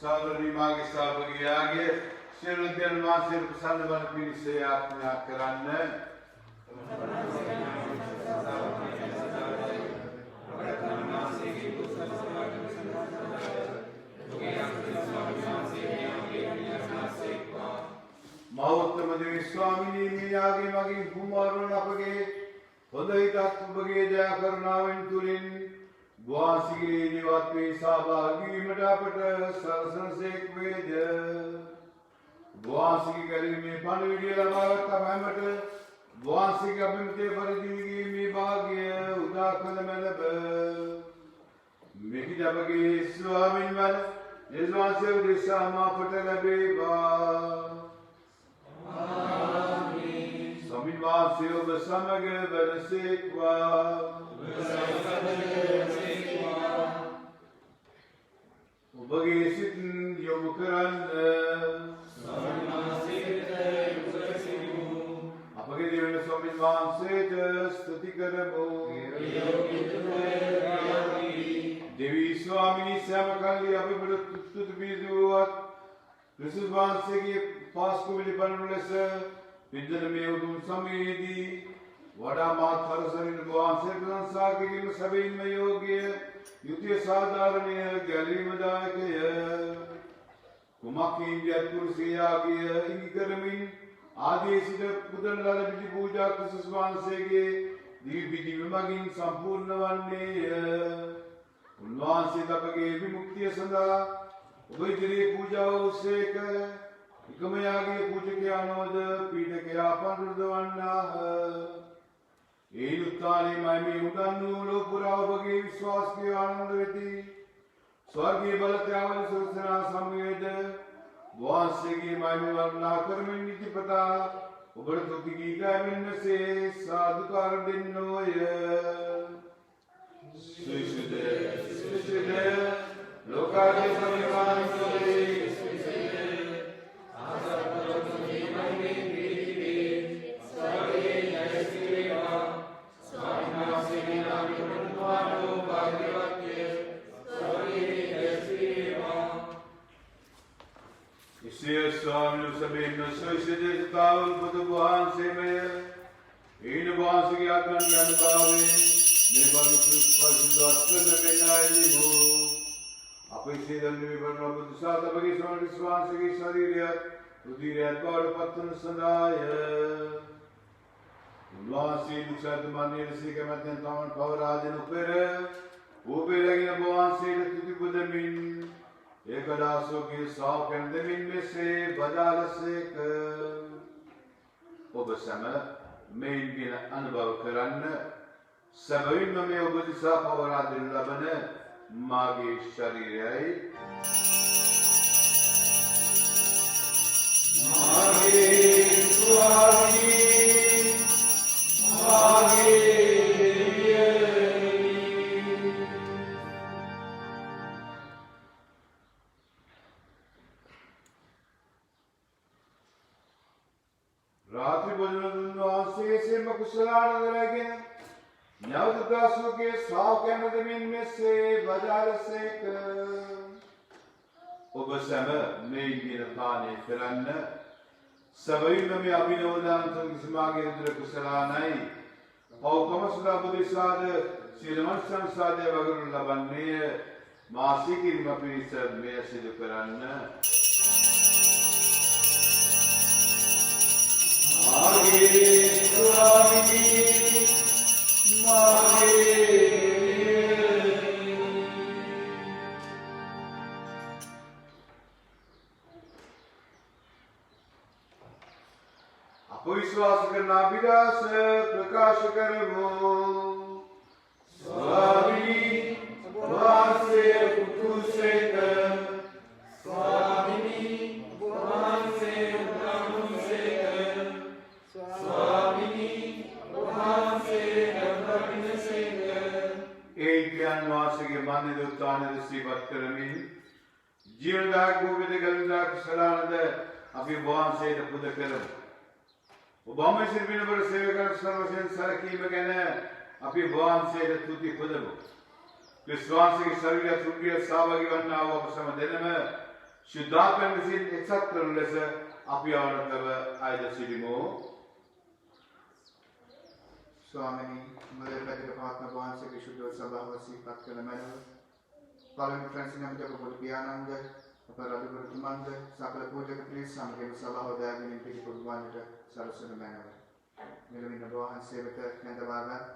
සාදරණීය මාගේ ශ්‍රාවකයාගේ සියලු දෙවියන් වහන්සේ ප්‍රසන්න වන පිණිස යාඥා කරන්න. මෞත්තම දෙවි ස්වාමීනි මියාගේ මගේ කුමාරවරුන් අපගේ හොඳ හිතත් ඔබගේ දයා කරුණාවෙන් තුලින් වාසිගේ නිවත් වේ සහභාගී වීමට අපට සලසනසේක් වේද. වාසිගේ කරීමේ පණිවිඩය ලබාගත් අපහැමට වාසිගේ අභිමතයේ පරිදි මේ වාග්ය උදා කළ මැනව. මෙහි අපගේ ස්වාමීන් වහන්සේ යේසුස්ගේ උදෙසා මාපට ලැබේවා. ස්වාමීන් වහන්සේ ඔබ සමග වැඩසේක්වා. ඔබගේ සිත් යොමු කරන්න. අපගේ දෙවියන් ස්වාමීන් වහන්සේට ස්තුති කරමු. දෙවි ස්වාමීනි සෑම කල්ලි අපි තුතු බිඳුවත් ක්‍රිස්තුස් වහන්සේගේ පාස්කු පිළිපැදනු ලෙස පින්දන මේ උතුම් සමයේදී වඩා මාත් හරසරින් වහන්සේ ප්‍රශංසා කිරීම සැබවින්ම යෝග්‍ය යුතිය සාධාරණීය ගැලීමදායකය. කුමකින් යත් කුරුසියාගේ ඉඟි කරමින් ආදී සිට පුදන ලද පිටි පූජා ක්‍රිස්තුස් වහන්සේගේ දිවි පිටි විමගින් සම්පූර්ණ වන්නේය. උන්වහන්සේ අපගේ විමුක්තිය සඳහා ඔබ ඉදිරියේ පූජාව ඔස්සේක එකමයාගේ පූජකයානෝද පීඨකයා පඬුරදවන්නාහ. ඒ උත්තානේ මයි උදන්නු ලෝ පුරා ඔබගේ විශ්වාසකේ ආනන්ද වෙති. ස්වර්ගීය බලත්‍යාවල සුරසනා සම්වේද වාසයේ මයි වර්ණනා කරමින් නිතිපතා ඔබට තුති ගී ගාමින්සේ සාදුකාර දෙන්නෝය. සුවිසුද්ධ लोकार्य समिमान सोले इसलिए स्वामी सभी नशों से जितावल बुद्धवान से मैं इन वास की आत्मा के अनुभावे मैं बलुस्पर्श में नाई हो අපේ දන්නේ වන බුදු සාතපගේ සමන විශ්වාසයේ ශරීරය උදිරයත් බවට පත්වන සඳහාය. උන්වහන්සේ දුක්සත් මන්නේ සිකමෙන් තමන් පවරාදෙන උපෙර උපෙරගෙන වහන්සේට තුති පුදමින් ඒකදාසෝගේ සාකෙන් දෙමින් මෙසේ බදාලසේක. ඔබ සම මේන් කියන අනුභව කරන්න සැබවින්ම මේ ඔබ දිසා පවරා දෙනු ලබන मागे शरीर मागे स्वामी मागे रात्रि भोजन से मकुशलान लगे नवदासों के साव के नदमीन में से बजार से उबसम में गिरताने फिरन सभी में अभिनवदान तो किस्मागे रुद्र कुशलानाई और कमसला बुद्धिसाद सिलमन संसादे वगैरह लबन्ने मासिक इनमपी सब में सिद्ध करन आगे स्वामी विश्वास करना विलास प्रकाश करमो स्वामी वासे कुकुसेक स्वामी वासे कुकुसेक स्वामी वासे कुकुसेक एक ज्ञान वासे के माने दुताने दृष्टिपत करमिन जीवनदायक भूमिते गलदायक सलानद अभी वासे पुद करम Obama Sirvin बर सेवक सर्वशन सरकी में कहने अपनी भगवान से तुति खुद विश्वास के शरीर सुंदर सावगी बनना वो समझने में ශුද්ධාත්මයන් විසින් එක්සත් කරන ලෙස අපි අවනතව අයද සිටිමු. ස්වාමීනි මලේ පැතිර පවත්න වහන්සේගේ ශුද්ධ සභාව සිහිපත් කළ මැනව. පළවෙනි ෆ්‍රැන්සිස් නැමැති පොඩි පියාණන්ද අප රජුතුමන්ද සකල පූජක පිරිස සමගම සභාව දාගෙන පිළිපොදු වන්නට සරසන මැනව. මෙලොවින් ඔබ වහන්සේ වෙත නැඳවාගත්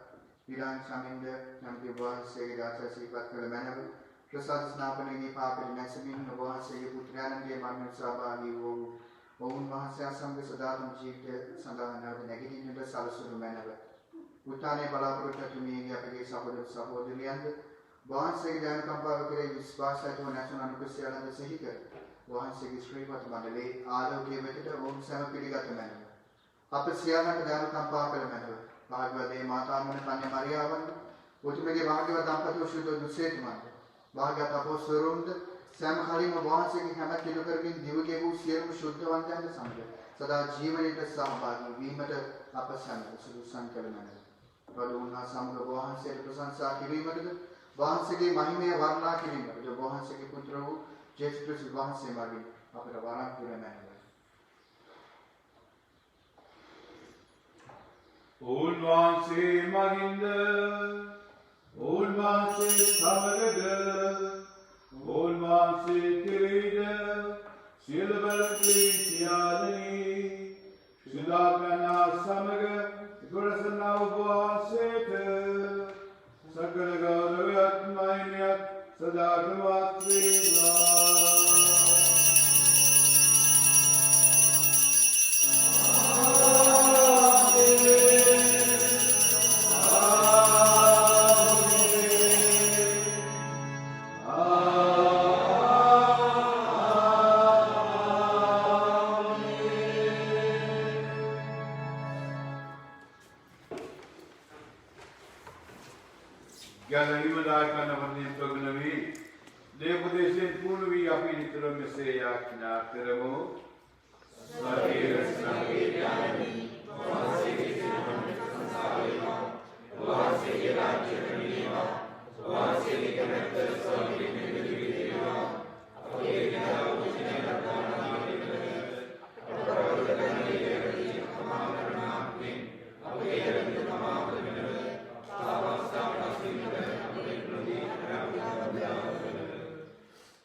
ඊළාන් සමින්ද නැමැති වහන්සේගේ දාසය සිහිපත් කළ මැනව. ප්‍රසාද ස්නාපනයේ පාපෙට නැසමින් ඔබ වහන්සේගේ පුත්‍රයාණන්ගේ මරණ සහභාගී වූ ඔවුන් වහන්සේ සමග සදාතම ජීවිතය සඳහා නැවත නැගිටින්නට සලසනු මැනව. උත්තානයේ බලාපොරොත්තු ඇති මේ අපගේ සහෝදර සහෝදරියන්ද වහන්සේගේ ඥාන කම්පාව කෙරෙහි විශ්වාසයටම නැසුන අනුකම්පාවද සිහි කර වහන්සේගේ ශ්‍රීපත් මණ්ඩලයේ ආලෝකයේ වෙතට ඔවුන් සැම පිළිගත මැනව. අප සියල්ලන්ට ඥාන කම්පාව කළ මැනව. භාග්‍යවතී මාතාමන කන්‍ය මරියාවන් උතුමගේ භාග්‍යවත් දම්පතිව ශුද්ධ දුස්සේතුමන්ද භාග්‍යවත් අපොස්තලරුන්ද සෑම කලින්ම වහන්සේගේ හැම කිලු කරමින් දිවගේ වූ සියලුම ශුද්ධවන්තයන්ද සමග සදා ජීවනයට සහභාගී වීමට අප සැම සුදුසුසන් කළ මැනව. ප්‍රභූන්හා සමග වහන්සේට ප්‍රශංසා කිරීමටද වහන්සේගේ මහිමය වර්ණනා කිරීමටද වහන්සේගේ පුත්‍ර වූ ජේසුස් ක්‍රිස්තුස් වහන්සේ මගින් අපට වරම් පුර මැනව. උන්වහන්සේ මගින්ද උන්වහන්සේ සමගද උන්වහන්සේ කෙරෙහිද සියලු බලකේ සියාදනි සුදාකනා සමග ගොඩසනා වහන්සේට සකල ගෞරවයත් මහිමයත් සදාටමත් වේවා.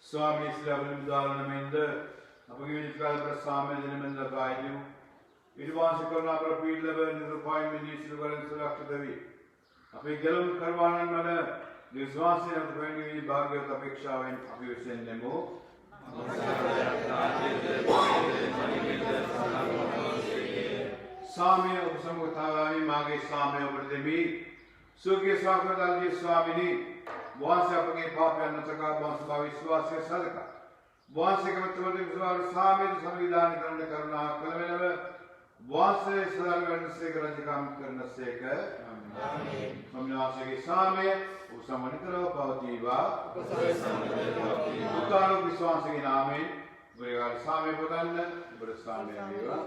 Swami Slavim Dharanamenda, Apagini Kalpa Sami Dinamenda Vaidu, Idvansi Karna Prapid Level, Nirupai Ministry of Suraktavi, Apigalum Karvanan Mana, the Swansi of the Venue Bhagya Tapiksha and Apiusen Nemo. Sami of Samutavami, Magi Sami over the me, Suki Sakadali Swamini. वहाँ से अपने पाप या नचका वहाँ से विश्वास से सदका वहाँ से कमत चलते विश्वास सामिल संविधान करने करना कलमे नवे वहाँ से सदागरण से करने काम करने से कर हमने वहाँ से कि सामे उस समझ करो पावतीवा उतारो विश्वास के नामे बरेगार सामे बदलने बड़े सामे आएगा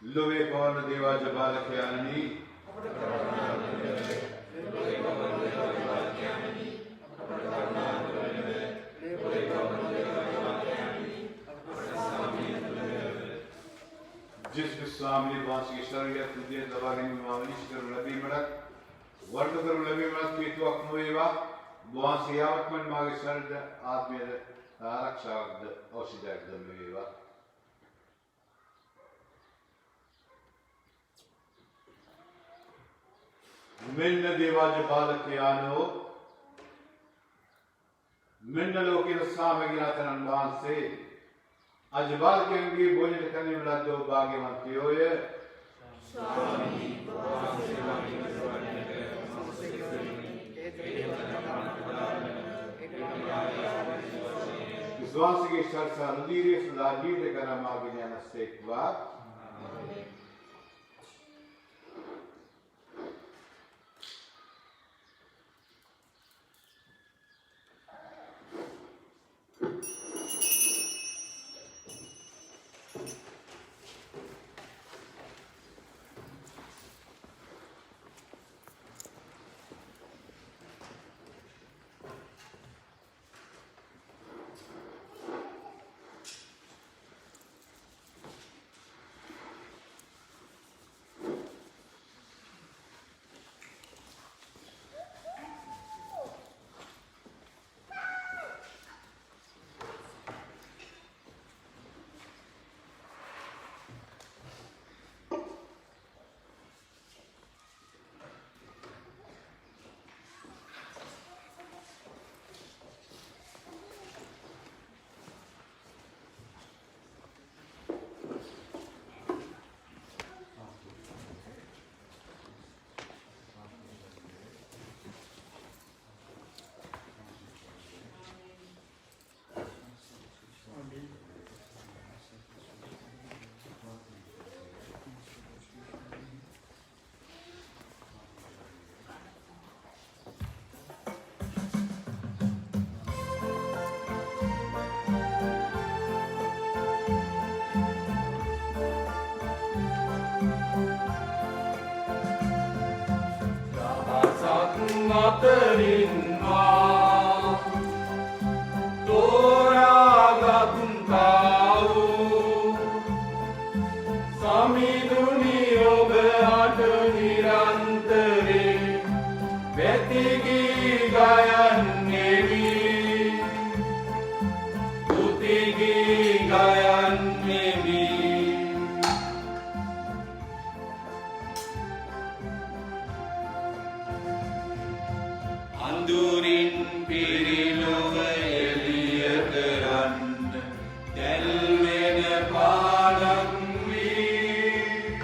लोवे पवन देवा जबाल ख्यानी जिस स्वामी वासी शरीर तुझे दवाने में मावलिश कर लबी मड़क वर्ड कर लबी मड़क की तो अक्मोएवा वासी आवत्मन मागे शरीर आत्मीय आरक्षा औषधि दमेवा मिन्न देवाज बालक यानो मिन्न लोकी रसामगिनाथन अनुमान से अजबाल के अंगी भोजन करने वाला दो भाग्यवंती होए विश्वास के शर्त रुधिरे सुधारी लेकर हम आगे जाना सेकवा අතරින් මා තෝරාගත්තා වූ සමිඳුනි ඔබ අට නිරන්තරේ වැතිගී ගයන්නේවි තුතිගී ගයන්නේවි අඳුරින් පිරිලොව එළිය කරන්න දැල්වෙන පාඩම් වී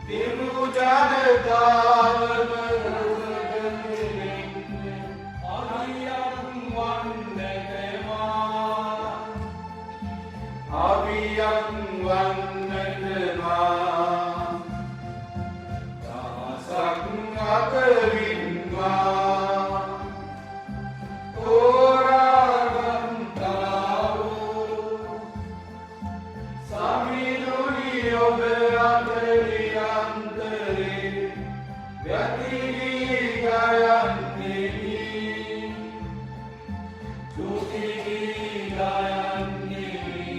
දිනු ජනතාවම අවියන් වන්නටමා දහසක් අතරින් මා තෝරාගත්තා වූ සමිඳුනි ඔබ අත නිරන්තරේ වැතිගී ගයන්නේවි තුතිගී ගයන්නේවි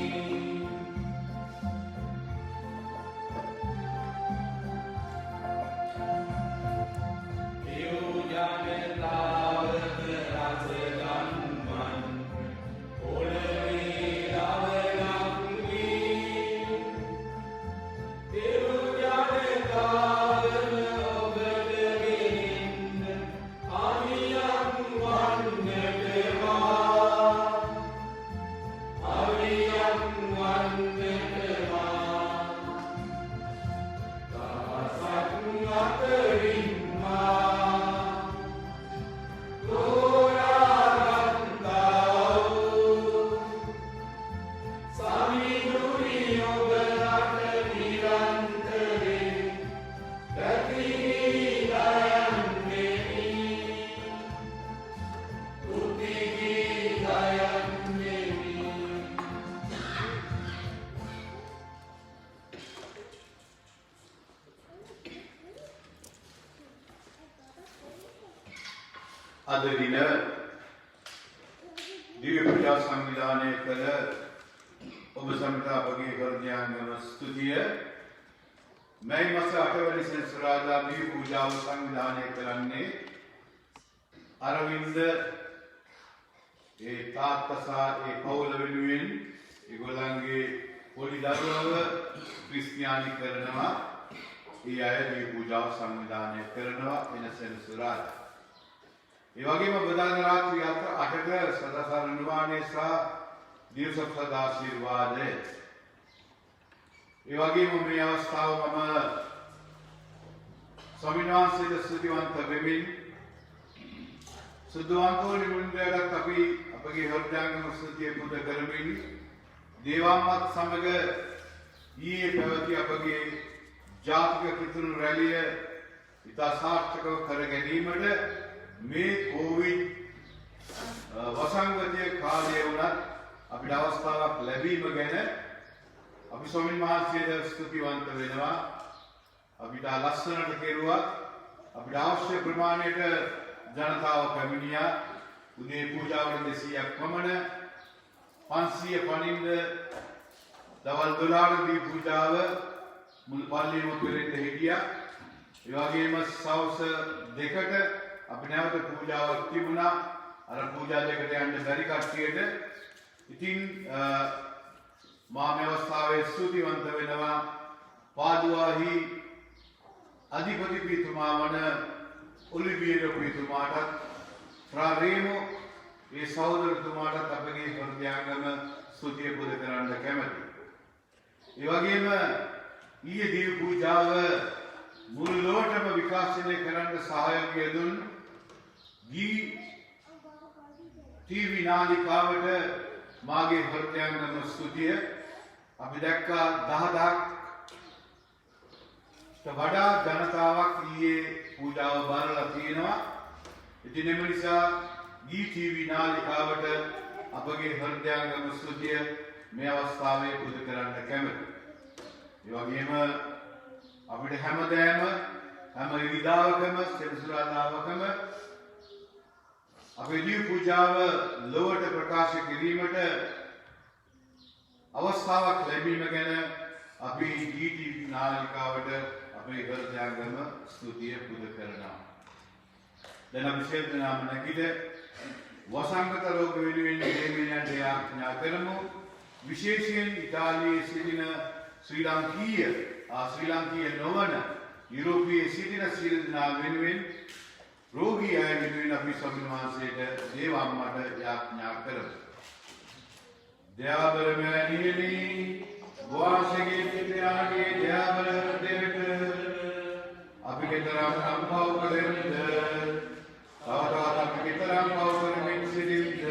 අද දින දිව්‍ය පූජා සංවිධානය කළ ඔබ සමට අපගේ හෘදයාංගම ස්තුතිය. මේ මාස 8 වෙනි සෙනසුරාදා දිව්‍ය පූජාව සංවිධානය කරන්නේ අරවින්ද ඒ තාත්තසා ඒ පවුල වෙනුවෙන් ඒගොල්ලන්ගේ පොඩි දරුවව ක්‍රිස්තියානි කරනවා. ඒ අය දිව්‍ය පූජාව සංවිධානය කරනවා වෙන සෙනසුරාදා. ඒ වගේම ප්‍රධාන රාත්‍රී 8ට සදාසාර නිර්වාණය සහ දීර්ඝ ආශිර්වාදය. ඒ වගේම මේ අවස්ථාව මම ස්වාමීන් වහන්සේට ස්තුතිවන්ත වෙමින් සුද්ධවන්තෝනි මුන්දරත් අපි අපගේ හෘදයාංගම ස්තුතිය පුද කරමින් දේවාම්මත් සමග ඊයේ පැවති අපගේ ජාතික කිතුණු රැළිය ඉතා සාර්ථකව කර ගැනීමට මේ කොවිඩ් වසංගතය කාලයේ වුණත් අපිට අවස්ථාවක් ලැබීම ගැන අපි ස්වාමීන් වහන්සේට ස්තුතිවන්ත වෙනවා. අපිට ලස්සනට කෙරුවා. අපිට අවශ්‍ය ප්‍රමාණයට ජනතාව පැමිණියා. උදේ පූජාවට 200ක් පමණ 500 පණින්ද දවල් 12ට දී පූජාව මුළු පල්ලියම පෙරෙන්න හිටියා. ඒ වගේම සවස් 2ට අපි නැවත පූජාවක් තිබුණා. අර පූජා දෙකට යන්න බැරි කට්ටියට. ඉතින් මා මේ අවස්ථාවේ ස්තුතිවන්ත වෙනවා පාදුවාහි අධිපති පිතුමා වන ඔලිවියර් පිතුමාටත් ප්‍රාරේමෝ ඒ සහෝදරතුමාටත් අපගේ හෘදයාංගම ස්තුතිය පුද කරන්න කැමැතියි. ඒ වගේම ඊයේ දිව්‍ය පූජාව මුළු ලෝකෙම විකාශනය කරන්න සහයෝගය දුන් ටීවී නාලිකාවට මාගේ හෘදයාංගම ස්තුතිය. අපි දැක්කා 10,000ට වඩා ජනතාවක් ඊයේ පූජාව බලලා තියෙනවා. ඉතින් එම නිසා ටීවී නාලිකාවට අපගේ හෘදයාංගම ස්තුතිය මේ අවස්ථාවේ පුද කරන්න කැමැතියි. ඒ වගේම අපිට හැමදාම හැම ඉරිදාවකම සෙනසුරාදාවකම අපේ දිව් පූජාව ලොවට ප්‍රකාශ කිරීමට අවස්ථාවක් ලැබීම ගැන අපි ගීති නාලිකාවට අපේ හෘදයාංගම ස්තුතිය පුද කරනවා. දැන් අපි සියලු දෙනාම නැගිට වසංගත රෝග වෙනුවෙන් දෙවියන්ට යාඥා කරමු. විශේෂයෙන් ඉතාලියේ සිටින ශ්‍රී ලාංකීය නොවන යුරෝපයේ සිටින සියලු දෙනා වෙනුවෙන් රෝගී අය වෙනුවෙන් අපි ස්වාමීන් වහන්සේට දේව අම්මට යාඥා කරමු. දයාබර මෑණියනි වාසගේ පිටයාගේ දයාබර දෙවිත අපි කෙතරම් සම්භව කළෙන්ද තවතවත් අපි කෙතරම් පව කරමින් සිටින්ද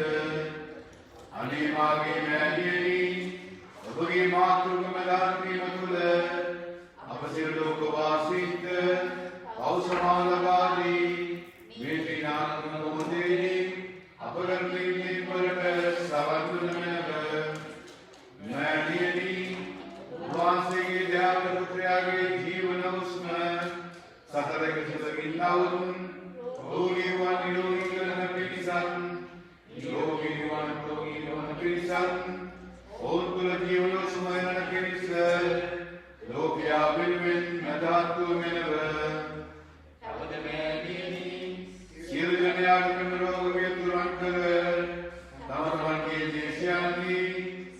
අනේ මාගේ මෑණියනි ඔබගේ මාතෘකම දානීම තුළ අප සියලු ලෝක වාසීන්ට අවසමාන ලබා දී මේ දිනාත්ම මොහොතේ අප කරන්නේ පෙරට සවන් දුන මැනව මෑණියනි වාසයේ දයාබර පුත්‍රයාගේ ජීවන උස්ම සතරක සුදකින් අවුරුන් රෝගී වන් නිරෝගී කරන පිණිසත් නිරෝගී වන් රෝගී වන පිණිසත් ඔවුන් තුළ ජීවන උස්ම යන පිණිස ලෝකයා වෙනුවෙන් මැදහත්ව මෙනව තවද මෑණියනි සියලු දෙනාට මෙම රෝග ව්‍යතුරන් කර තම තමන්ගේ දේශයන්හි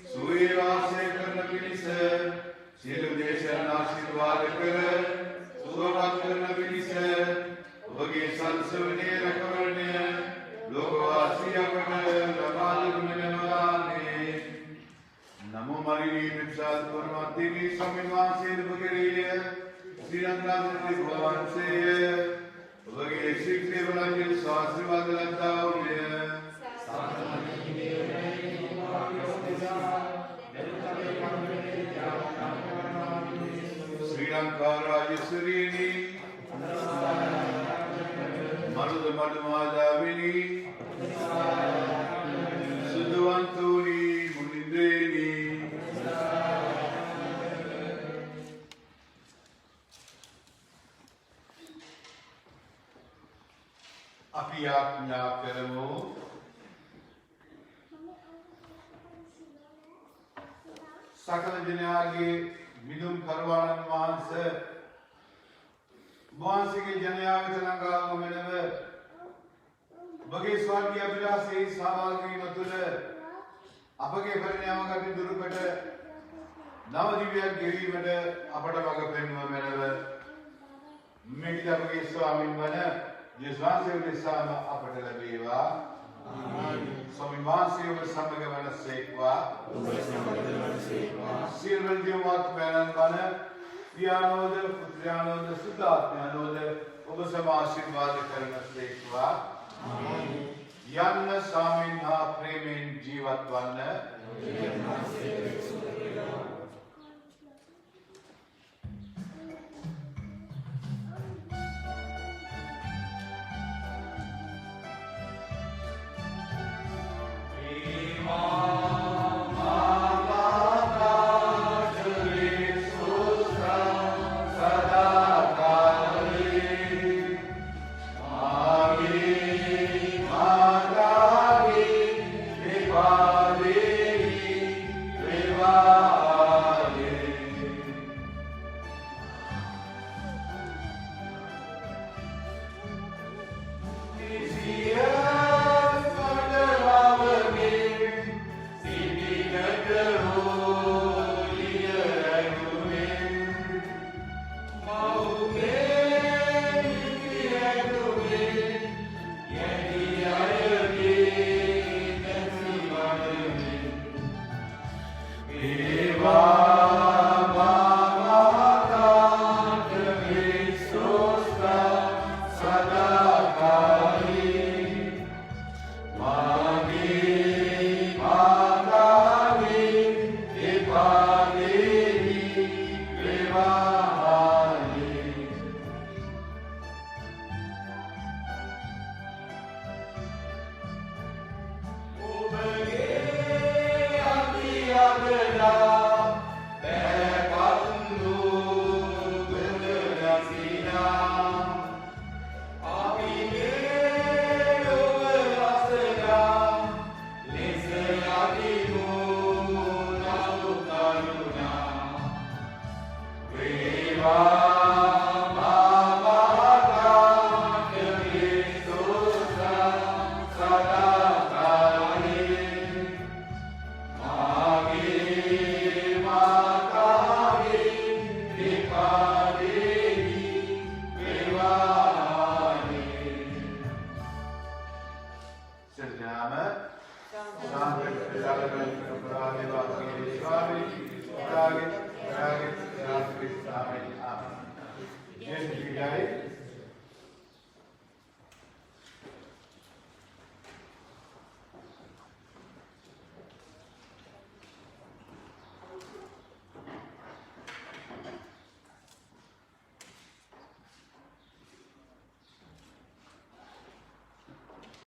සුවේ වාසය කරන පිණිස සියලු දේශයන් ආශිර්වාද කර සුවපත් කරන පිණිස ඔබගේ සංසවනයේ රැකවරණය ලෝකවාසී අපට ලබා දුන මෙනවානේ. නමෝ මරිනී පිටසත් වරමතිනි ස්වාමීන් වහන්සේ ඔබගේ ශ්‍රී ලංකාවේ වහන්සේ ඔබගේ ශික්ෂේ වලගේ ආශිර්වාද ලබා වූයේ ශ්‍රී ලංකා රාජ්‍යශ්‍රීනි මරුද මඩුමාදාවිනි සුදුවන්තුනි මුනින්ද්‍රේනි අපි යාඥා කරමු. සකල ජනයාගේ මිදුම් කරවාණන් වහන්සේ වහන්සේගේ ජනයා වෙත ළඟාව මෙනව ඔබගේ ස්වර්ගීය අභිලාෂයේ සහභාගී වීම තුළ අපගේ පරිණාමගත දුරුකට නව දිව්‍යයක් ගෙවීමට අපට වග පෙන්වීම මෙනව මේක අපගේ ස්වාමීන් වන ජේසුස්ගේ උදෙසාම අපට ලැබේවා. ස්වාමීන් වහන්සේ ඔබ සමග වනසේක්වා. සියලු දිවවත් බැලන් වන පියානෝද පුත්‍රයානෝද සුද්ධාත්මයානෝද ඔබ සම ආශිර්වාද කරනසේක්වා. යන්න ස්වාමීන් හා ප්‍රේමයෙන් ජීවත් වන්න. Amen.